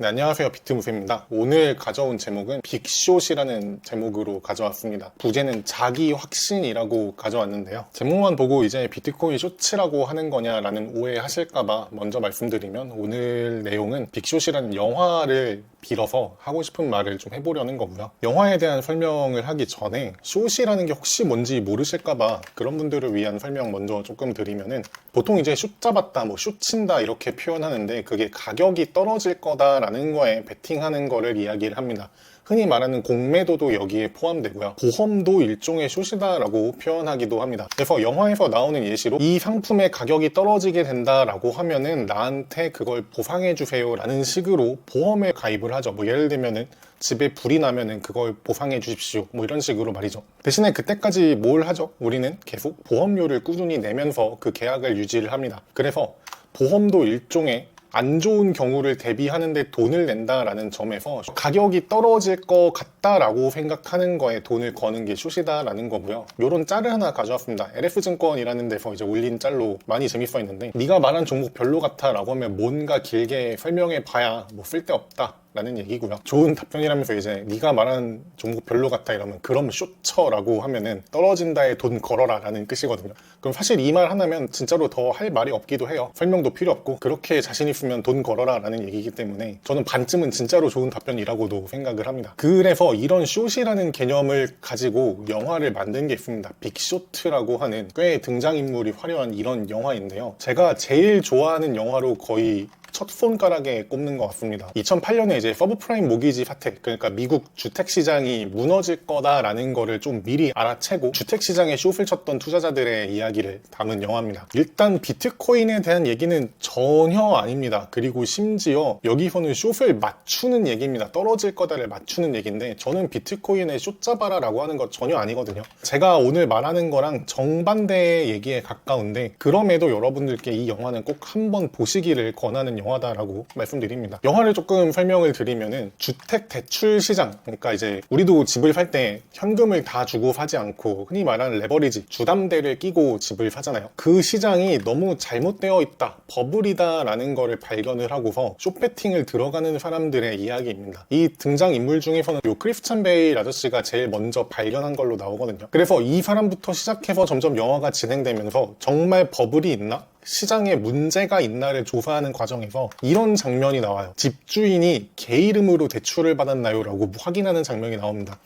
네, 안녕하세요. 비트무세입니다. 오늘 가져온 제목은 빅숏이라는 제목으로 가져왔습니다. 부제는 자기 확신이라고 가져왔는데요. 제목만 보고 이제 비트코인 쇼츠라고 하는 거냐라는 오해하실까봐 먼저 말씀드리면 오늘 내용은 빅숏이라는 영화를 빌어서 하고 싶은 말을 좀 해보려는 거고요. 영화에 대한 설명을 하기 전에 숏이라는 게 혹시 뭔지 모르실까봐 그런 분들을 위한 설명 먼저 조금 드리면은 보통 이제 숏 잡았다, 숏 친다 이렇게 표현하는데 그게 가격이 떨어질 거다라는 거에 베팅하는 거를 이야기를 합니다. 흔히 말하는 공매도도 여기에 포함되고요. 보험도 일종의 숏이다라고 표현하기도 합니다. 그래서 영화에서 나오는 예시로 이 상품의 가격이 떨어지게 된다라고 하면은 나한테 그걸 보상해주세요 라는 식으로 보험에 가입을 하죠. 예를 들면은 집에 불이 나면은 그걸 보상해 주십시오. 이런 식으로 말이죠. 대신에 그때까지 뭘 하죠? 우리는 계속 보험료를 꾸준히 내면서 그 계약을 유지를 합니다. 그래서 보험도 일종의 안 좋은 경우를 대비하는데 돈을 낸다라는 점에서 가격이 떨어질 것 같다라고 생각하는 거에 돈을 거는 게 숏이다라는 거고요. 요런 짤을 하나 가져왔습니다. LF증권이라는 데서 이제 올린 짤로 많이 재밌어 있는데 네가 말한 종목 별로 같아 라고 하면 뭔가 길게 설명해 봐야 쓸데없다 라는 얘기고요. 좋은 답변이라면서 이제 네가 말한 종목 별로 같다 이러면 그럼 숏쳐라고 하면은 떨어진다에 돈 걸어라 라는 뜻이거든요. 그럼 사실 이 말 하나면 진짜로 더 할 말이 없기도 해요. 설명도 필요 없고 그렇게 자신 있으면 돈 걸어라 라는 얘기이기 때문에 저는 반쯤은 진짜로 좋은 답변이라고도 생각을 합니다. 그래서 이런 숏이라는 개념을 가지고 영화를 만든 게 있습니다. 빅쇼트라고 하는 꽤 등장인물이 화려한 이런 영화인데요. 제가 제일 좋아하는 영화로 거의 첫 손가락에 꼽는 것 같습니다. 2008년에 이제 서브프라임 모기지 사태, 그러니까 미국 주택시장이 무너질 거다라는 거를 좀 미리 알아채고 주택시장에 숏을 쳤던 투자자들의 이야기를 담은 영화입니다. 일단 비트코인에 대한 얘기는 전혀 아닙니다. 그리고 심지어 여기서는 숏을 맞추는 얘기입니다. 떨어질 거다를 맞추는 얘기인데 저는 비트코인에 숏 잡아라 라고 하는 거 전혀 아니거든요. 제가 오늘 말하는 거랑 정반대의 얘기에 가까운데 그럼에도 여러분들께 이 영화는 꼭 한번 보시기를 권하는 영화다라고 말씀드립니다. 영화를 조금 설명을 드리면은 주택 대출 시장, 그러니까 이제 우리도 집을 살 때 현금을 다 주고 사지 않고 흔히 말하는 레버리지, 주담대를 끼고 집을 사잖아요. 그 시장이 너무 잘못되어 있다, 버블이다라는 거를 발견을 하고서 숏배팅을 들어가는 사람들의 이야기입니다. 이 등장인물 중에서는 요 크리스찬 베일 아저씨가 제일 먼저 발견한 걸로 나오거든요. 그래서 이 사람부터 시작해서 점점 영화가 진행되면서 정말 버블이 있나? 시장에 문제가 있나를 조사하는 과정에서 이런 장면이 나와요. 집주인이 개 이름으로 대출을 받았나요? 라고 확인하는 장면이 나옵니다.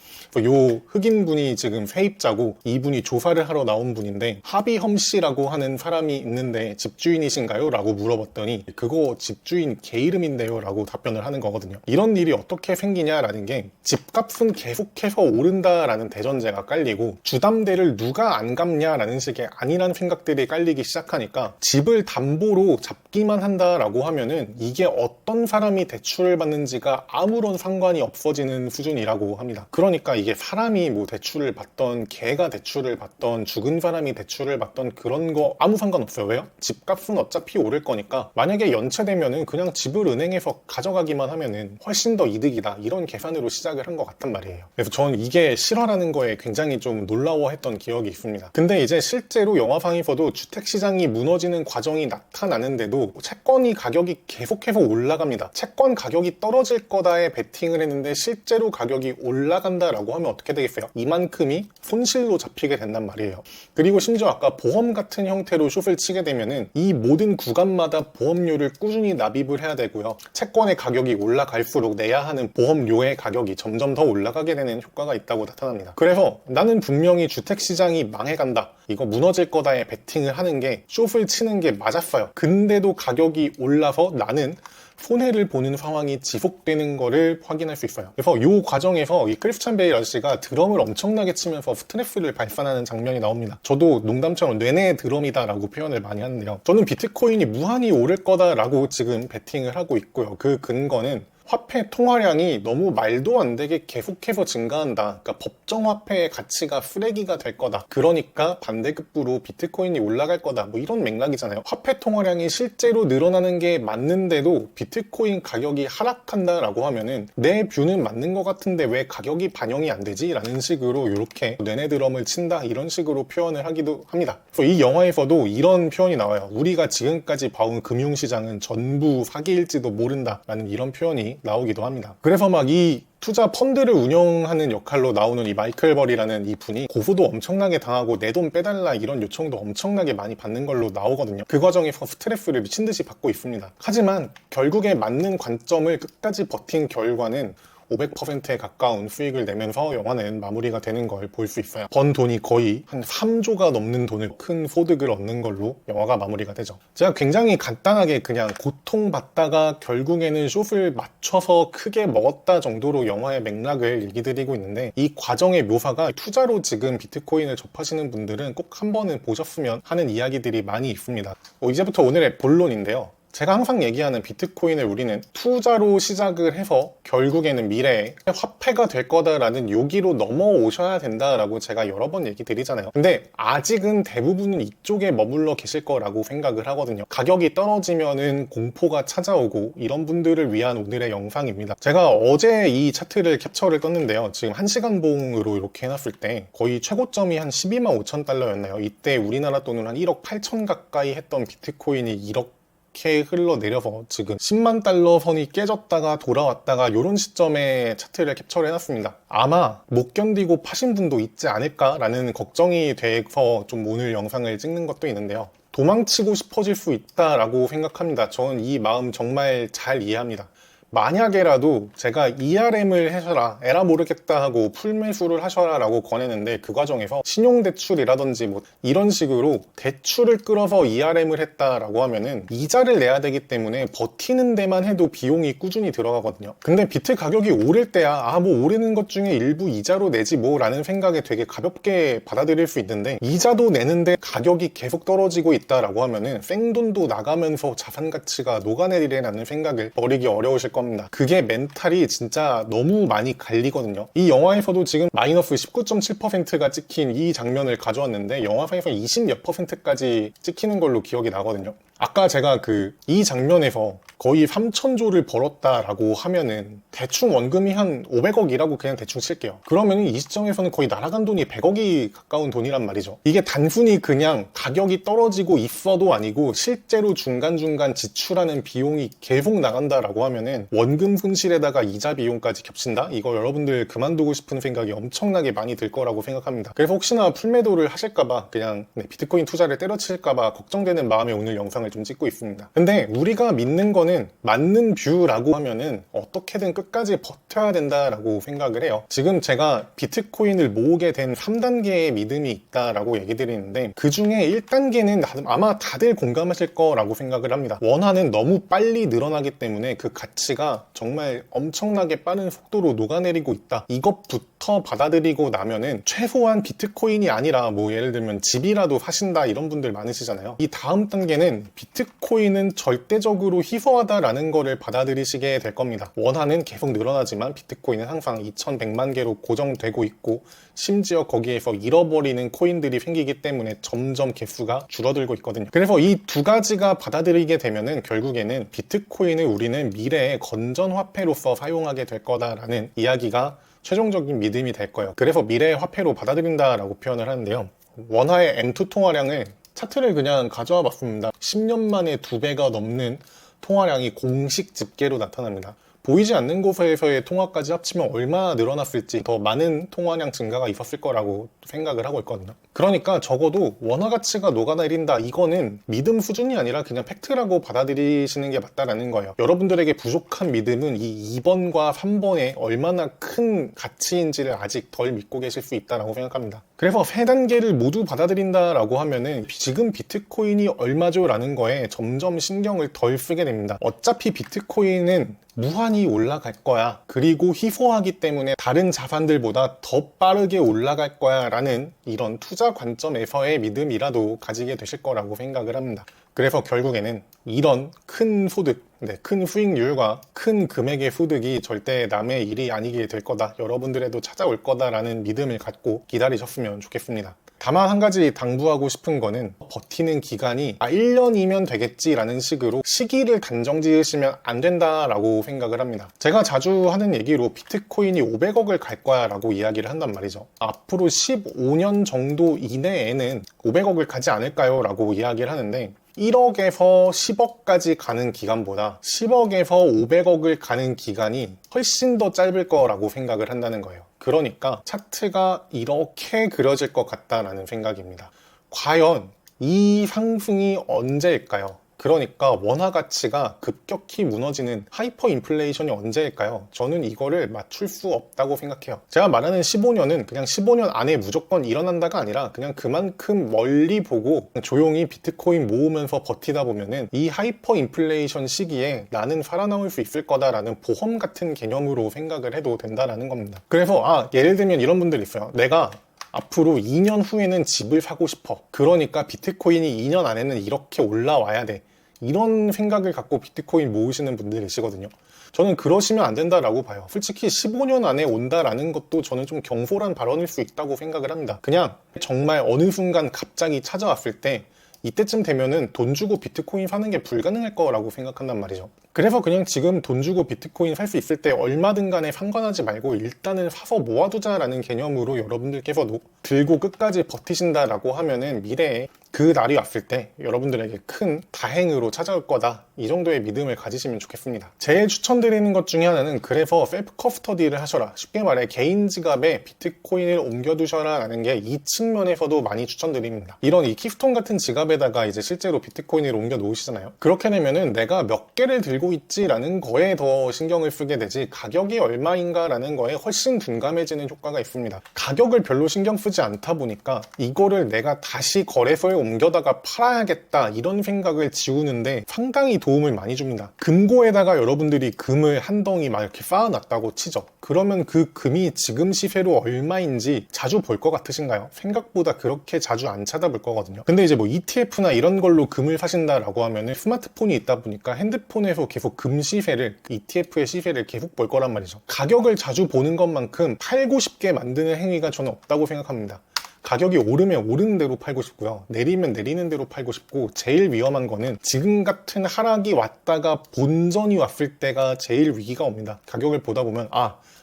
요 흑인분이 지금 세입자고 이분이 조사를 하러 나온 분인데 하비험 씨라고 하는 사람이 있는데 집주인이신가요? 라고 물어봤더니 그거 집주인 개 이름인데요? 라고 답변을 하는 거거든요. 이런 일이 어떻게 생기냐라는 게 집값은 계속해서 오른다라는 대전제가 깔리고 주담대를 누가 안 갚냐라는 식의 아니라는 생각들이 깔리기 시작하니까 집을 담보로 잡기만 한다라고 하면은 이게 어떤 사람이 대출을 받는지가 아무런 상관이 없어지는 수준이라고 합니다. 그러니까 이게 사람이 대출을 받던 개가 대출을 받던 죽은 사람이 대출을 받던 그런 거 아무 상관없어요. 왜요? 집값은 어차피 오를 거니까 만약에 연체되면은 그냥 집을 은행에서 가져가기만 하면은 훨씬 더 이득이다 이런 계산으로 시작을 한 것 같단 말이에요. 그래서 저는 이게 실화라는 거에 굉장히 좀 놀라워했던 기억이 있습니다. 근데 이제 실제로 영화상에서도 주택시장이 무너지는 과정이 나타나는데도 채권이 가격이 계속해서 올라갑니다. 채권 가격이 떨어질 거다에 베팅을 했는데 실제로 가격이 올라간다라고 하면 어떻게 되겠어요? 이만큼이 손실로 잡히게 된단 말이에요. 그리고 심지어 아까 보험 같은 형태로 숏을 치게 되면은 이 모든 구간마다 보험료를 꾸준히 납입을 해야 되고요. 채권의 가격이 올라갈수록 내야 하는 보험료의 가격이 점점 더 올라가게 되는 효과가 있다고 나타납니다. 그래서 나는 분명히 주택시장이 망해간다, 이거 무너질 거다에 베팅을 하는 게 숏을 치는 게 맞았어요. 근데도 가격이 올라서 나는 손해를 보는 상황이 지속되는 거를 확인할 수 있어요. 그래서 이 과정에서 이 크리스찬 베일 아저씨가 드럼을 엄청나게 치면서 스트레스를 발산하는 장면이 나옵니다. 저도 농담처럼 뇌내 드럼이다 라고 표현을 많이 하는데요. 저는 비트코인이 무한히 오를 거다라고 지금 베팅을 하고 있고요. 그 근거는 화폐 통화량이 너무 말도 안 되게 계속해서 증가한다. 그러니까 법정 화폐의 가치가 쓰레기가 될 거다. 그러니까 반대급부로 비트코인이 올라갈 거다. 이런 맥락이잖아요. 화폐 통화량이 실제로 늘어나는 게 맞는데도 비트코인 가격이 하락한다라고 하면은 내 뷰는 맞는 것 같은데 왜 가격이 반영이 안 되지? 라는 식으로 이렇게 뇌내 드럼을 친다 이런 식으로 표현을 하기도 합니다. 그래서 이 영화에서도 이런 표현이 나와요. 우리가 지금까지 봐온 금융시장은 전부 사기일지도 모른다 라는 이런 표현이 나오기도 합니다. 그래서 막 이 투자 펀드를 운영하는 역할로 나오는 이 마이클 벌이라는 이 분이 고소도 엄청나게 당하고 내 돈 빼달라 이런 요청도 엄청나게 많이 받는 걸로 나오거든요. 그 과정에서 스트레스를 미친 듯이 받고 있습니다. 하지만 결국에 맞는 관점을 끝까지 버틴 결과는 500%에 가까운 수익을 내면서 영화는 마무리가 되는 걸 볼 수 있어요. 번 돈이 거의 한 3조가 넘는 돈을 큰 소득을 얻는 걸로 영화가 마무리가 되죠. 제가 굉장히 간단하게 그냥 고통받다가 결국에는 숏을 맞춰서 크게 먹었다 정도로 영화의 맥락을 얘기 드리고 있는데 이 과정의 묘사가 투자로 지금 비트코인을 접하시는 분들은 꼭 한 번은 보셨으면 하는 이야기들이 많이 있습니다. 이제부터 오늘의 본론인데요. 제가 항상 얘기하는 비트코인을 우리는 투자로 시작을 해서 결국에는 미래에 화폐가 될 거다라는 요기로 넘어오셔야 된다라고 제가 여러 번 얘기 드리잖아요. 근데 아직은 대부분은 이쪽에 머물러 계실 거라고 생각을 하거든요. 가격이 떨어지면은 공포가 찾아오고 이런 분들을 위한 오늘의 영상입니다. 제가 어제 이 차트를 캡처를 떴는데요. 지금 1시간 봉으로 이렇게 해놨을 때 거의 최고점이 한 12만 5천 달러였나요? 이때 우리나라 돈으로 한 1억 8천 가까이 했던 비트코인이 이렇게 흘러내려서 지금 10만 달러 선이 깨졌다가 돌아왔다가 이런 시점에 차트를 캡처를 해놨습니다. 아마 못 견디고 파신 분도 있지 않을까라는 걱정이 돼서 좀 오늘 영상을 찍는 것도 있는데요. 도망치고 싶어질 수 있다라고 생각합니다. 저는 이 마음 정말 잘 이해합니다. 만약에라도 제가 ERM을 하셔라, 에라 모르겠다 하고 풀매수를 하셔라 라고 권했는데 그 과정에서 신용대출이라든지 뭐 이런 식으로 대출을 끌어서 ERM을 했다라고 하면은 이자를 내야 되기 때문에 버티는 데만 해도 비용이 꾸준히 들어가거든요. 근데 비트 가격이 오를 때야 뭐 오르는 것 중에 일부 이자로 내지 뭐 라는 생각에 되게 가볍게 받아들일 수 있는데 이자도 내는데 가격이 계속 떨어지고 있다라고 하면은 생돈도 나가면서 자산 가치가 녹아내리라는 생각을 버리기 어려우실 겁니다. 그게 멘탈이 진짜 너무 많이 갈리거든요. 이 영화에서도 지금 마이너스 19.7%가 찍힌 이 장면을 가져왔는데 영화사에서 20몇 %까지 찍히는 걸로 기억이 나거든요. 아까 제가 이 장면에서 거의 3천조를 벌었다라고 하면은 대충 원금이 한 500억이라고 그냥 대충 칠게요. 그러면 이 시점에서는 거의 날아간 돈이 100억이 가까운 돈이란 말이죠. 이게 단순히 그냥 가격이 떨어지고 있어도 아니고 실제로 중간중간 지출하는 비용이 계속 나간다라고 하면은 원금 손실에다가 이자 비용까지 겹친다? 이거 여러분들 그만두고 싶은 생각이 엄청나게 많이 들 거라고 생각합니다. 그래서 혹시나 풀매도를 하실까봐 그냥 비트코인 투자를 때려칠까봐 걱정되는 마음에 오늘 영상을 좀 찍고 있습니다. 근데 우리가 믿는 거는 맞는 뷰라고 하면은 어떻게든 끝까지 버텨야 된다라고 생각을 해요. 지금 제가 비트코인을 모으게 된 3단계의 믿음이 있다라고 얘기 드리는데 그 중에 1단계는 아마 다들 공감하실 거라고 생각을 합니다. 원화는 너무 빨리 늘어나기 때문에 그 가치가 정말 엄청나게 빠른 속도로 녹아내리고 있다. 이것부터 받아들이고 나면은 최소한 비트코인이 아니라 뭐 예를 들면 집이라도 사신다 이런 분들 많으시잖아요. 이 다음 단계는 비트코인은 절대적으로 희소하다라는 거를 받아들이시게 될 겁니다. 원화는 계속 늘어나지만 비트코인은 항상 2100만 개로 고정되고 있고 심지어 거기에서 잃어버리는 코인들이 생기기 때문에 점점 개수가 줄어들고 있거든요. 그래서 이 두 가지가 받아들이게 되면은 결국에는 비트코인을 우리는 미래의 건전화폐로서 사용하게 될 거다라는 이야기가 최종적인 믿음이 될 거예요. 그래서 미래의 화폐로 받아들인다라고 표현을 하는데요. 원화의 M2 통화량을 차트를 그냥 가져와 봤습니다. 10년 만에 2배가 넘는 통화량이 공식 집계로 나타납니다. 보이지 않는 곳에서의 통화까지 합치면 얼마나 늘어났을지 더 많은 통화량 증가가 있었을 거라고 생각을 하고 있거든요. 그러니까 적어도 원화 가치가 녹아내린다 이거는 믿음 수준이 아니라 그냥 팩트라고 받아들이시는 게 맞다라는 거예요. 여러분들에게 부족한 믿음은 이 2번과 3번에 얼마나 큰 가치인지를 아직 덜 믿고 계실 수 있다라고 생각합니다. 그래서 세 단계를 모두 받아들인다라고 하면은 지금 비트코인이 얼마죠? 라는 거에 점점 신경을 덜 쓰게 됩니다. 어차피 비트코인은 무한히 올라갈 거야. 그리고 희소하기 때문에 다른 자산들보다 더 빠르게 올라갈 거야 라는 이런 투자 관점에서의 믿음이라도 가지게 되실 거라고 생각을 합니다. 그래서 결국에는 이런 큰 소득, 큰 수익률과 큰 금액의 소득이 절대 남의 일이 아니게 될 거다. 여러분들에도 찾아올 거다라는 믿음을 갖고 기다리셨으면 좋겠습니다. 다만 한 가지 당부하고 싶은 거는 버티는 기간이 1년이면 되겠지라는 식으로 시기를 단정 지으시면 안 된다라고 생각을 합니다. 제가 자주 하는 얘기로 비트코인이 500억을 갈 거야 라고 이야기를 한단 말이죠. 앞으로 15년 정도 이내에는 500억을 가지 않을까요? 라고 이야기를 하는데 1억에서 10억까지 가는 기간보다 10억에서 500억을 가는 기간이 훨씬 더 짧을 거라고 생각을 한다는 거예요. 그러니까 차트가 이렇게 그려질 것 같다라는 생각입니다. 과연 이 상승이 언제일까요? 그러니까 원화 가치가 급격히 무너지는 하이퍼 인플레이션이 언제일까요? 저는 이거를 맞출 수 없다고 생각해요. 제가 말하는 15년은 그냥 15년 안에 무조건 일어난다가 아니라 그냥 그만큼 멀리 보고 조용히 비트코인 모으면서 버티다 보면은 이 하이퍼 인플레이션 시기에 나는 살아남을 수 있을 거다라는 보험 같은 개념으로 생각을 해도 된다라는 겁니다. 그래서 예를 들면 이런 분들 있어요. 내가 앞으로 2년 후에는 집을 사고 싶어. 그러니까 비트코인이 2년 안에는 이렇게 올라와야 돼. 이런 생각을 갖고 비트코인 모으시는 분들이시거든요. 저는 그러시면 안 된다라고 봐요. 솔직히 15년 안에 온다라는 것도 저는 좀 경솔한 발언일 수 있다고 생각을 합니다. 그냥 정말 어느 순간 갑자기 찾아왔을 때 이때쯤 되면은 돈 주고 비트코인 사는 게 불가능할 거라고 생각한단 말이죠. 그래서 그냥 지금 돈 주고 비트코인 살 수 있을 때 얼마든 간에 상관하지 말고 일단은 사서 모아두자라는 개념으로 여러분들께서도 들고 끝까지 버티신다라고 하면은 미래에 그 날이 왔을 때 여러분들에게 큰 다행으로 찾아올 거다, 이 정도의 믿음을 가지시면 좋겠습니다. 제일 추천드리는 것 중에 하나는 그래서 셀프 커스터디를 하셔라, 쉽게 말해 개인 지갑에 비트코인을 옮겨두셔라 라는 게 이 측면에서도 많이 추천드립니다. 이런 이 키스톤 같은 지갑에다가 이제 실제로 비트코인을 옮겨 놓으시잖아요. 그렇게 되면은 내가 몇 개를 들고 있지라는 거에 더 신경을 쓰게 되지 가격이 얼마인가 라는 거에 훨씬 둔감해지는 효과가 있습니다. 가격을 별로 신경 쓰지 않다 보니까 이거를 내가 다시 거래소에 옮겨다가 팔아야겠다 이런 생각을 지우는데 상당히 도움을 많이 줍니다. 금고에다가 여러분들이 금을 한 덩이 막 이렇게 쌓아놨다고 치죠. 그러면 그 금이 지금 시세로 얼마인지 자주 볼 것 같으신가요? 생각보다 그렇게 자주 안 찾아볼 거거든요. 근데 이제 뭐 ETF나 이런 걸로 금을 사신다라고 하면은 스마트폰이 있다 보니까 핸드폰에서 계속 금 시세를, ETF의 시세를 계속 볼 거란 말이죠. 가격을 자주 보는 것만큼 팔고 싶게 만드는 행위가 저는 없다고 생각합니다. 가격이 오르면 오르는 대로 팔고 싶고요. 내리면 내리는 대로 팔고 싶고, 제일 위험한 거는 지금 같은 하락이 왔다가 본전이 왔을 때가 제일 위기가 옵니다. 가격을 보다 보면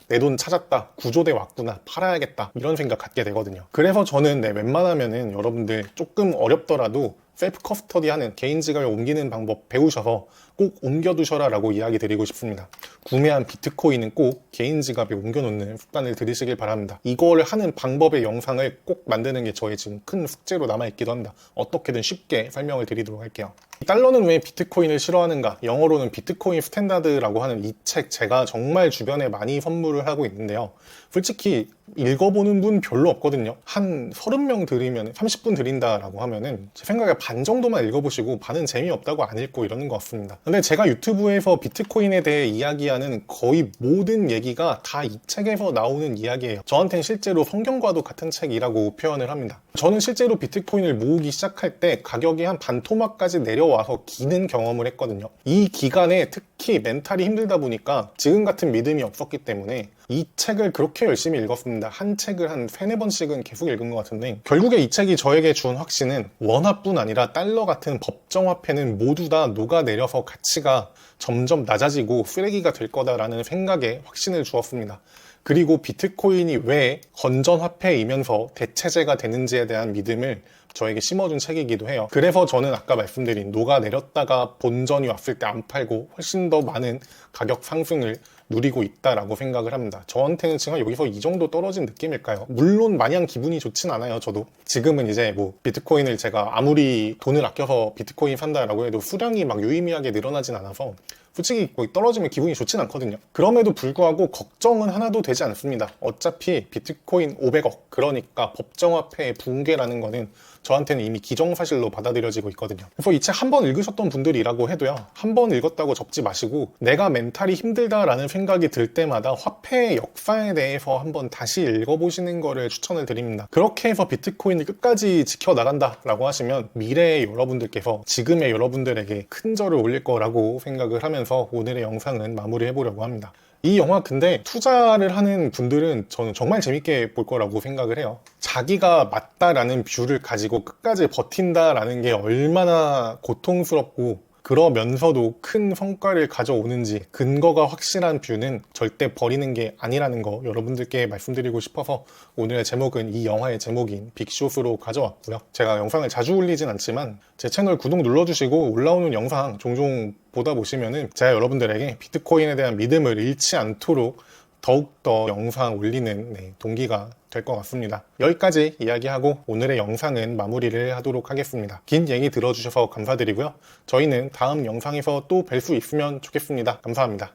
내 돈 찾았다, 구조대 왔구나, 팔아야겠다, 이런 생각 갖게 되거든요. 그래서 저는 웬만하면은 여러분들 조금 어렵더라도 셀프 커스터디 하는, 개인 지갑을 옮기는 방법 배우셔서 꼭 옮겨두셔라 라고 이야기 드리고 싶습니다. 구매한 비트코인은 꼭 개인 지갑에 옮겨놓는 습관을 들이시길 바랍니다. 이걸 하는 방법의 영상을 꼭 만드는 게 저의 지금 큰 숙제로 남아있기도 합니다. 어떻게든 쉽게 설명을 드리도록 할게요. 달러는 왜 비트코인을 싫어하는가? 영어로는 비트코인 스탠다드라고 하는 이 책, 제가 정말 주변에 많이 선물을 하고 있는데요. 솔직히 읽어보는 분 별로 없거든요. 한 30명 드리면, 30분 드린다라고 하면은 제 생각에 반 정도만 읽어보시고 반은 재미없다고 안 읽고 이러는 것 같습니다. 근데 제가 유튜브에서 비트코인에 대해 이야기하는 거의 모든 얘기가 다 이 책에서 나오는 이야기예요. 저한테는 실제로 성경과도 같은 책이라고 표현을 합니다. 저는 실제로 비트코인을 모으기 시작할 때 가격이 한 반토막까지 내려와서 기는 경험을 했거든요. 이 기간에 특히 멘탈이 힘들다 보니까 지금 같은 믿음이 없었기 때문에 이 책을 그렇게 열심히 읽었습니다. 한 책을 한 3-4번씩은 계속 읽은 것 같은데, 결국에 이 책이 저에게 준 확신은 원화뿐 아니라 달러 같은 법정화폐는 모두 다 녹아내려서 가치가 점점 낮아지고 쓰레기가 될 거다라는 생각에 확신을 주었습니다. 그리고 비트코인이 왜 건전화폐이면서 대체제가 되는지에 대한 믿음을 저에게 심어준 책이기도 해요. 그래서 저는 아까 말씀드린 녹아내렸다가 본전이 왔을 때 안 팔고 훨씬 더 많은 가격 상승을 누리고 있다라고 생각을 합니다. 저한테는 지금 여기서 이 정도 떨어진 느낌일까요? 물론 마냥 기분이 좋진 않아요. 저도 지금은 이제 비트코인을 제가 아무리 돈을 아껴서 비트코인 산다라고 해도 수량이 막 유의미하게 늘어나진 않아서 솔직히 떨어지면 기분이 좋진 않거든요. 그럼에도 불구하고 걱정은 하나도 되지 않습니다. 어차피 비트코인 500억, 그러니까 법정화폐의 붕괴라는 거는 저한테는 이미 기정사실로 받아들여지고 있거든요. 그래서 이 책 한 번 읽으셨던 분들이라고 해도요, 한 번 읽었다고 접지 마시고 내가 멘탈이 힘들다라는 생각이 들 때마다 화폐의 역사에 대해서 한번 다시 읽어보시는 거를 추천을 드립니다. 그렇게 해서 비트코인을 끝까지 지켜나간다라고 하시면 미래의 여러분들께서 지금의 여러분들에게 큰 절을 올릴 거라고 생각을 하면서 오늘의 영상은 마무리해보려고 합니다. 이 영화 근데 투자를 하는 분들은 저는 정말 재밌게 볼 거라고 생각을 해요. 자기가 맞다라는 뷰를 가지고 끝까지 버틴다라는 게 얼마나 고통스럽고 그러면서도 큰 성과를 가져오는지 근거가 확실한 뷰는 절대 버리는 게 아니라는 거 여러분들께 말씀드리고 싶어서 오늘의 제목은 이 영화의 제목인 빅숏으로 가져왔고요. 제가 영상을 자주 올리진 않지만 제 채널 구독 눌러주시고 올라오는 영상 종종 보다 보시면은 제가 여러분들에게 비트코인에 대한 믿음을 잃지 않도록 더욱더 영상 올리는 동기가 될 것 같습니다. 여기까지 이야기하고 오늘의 영상은 마무리를 하도록 하겠습니다. 긴 얘기 들어주셔서 감사드리고요. 저희는 다음 영상에서 또 뵐 수 있으면 좋겠습니다. 감사합니다.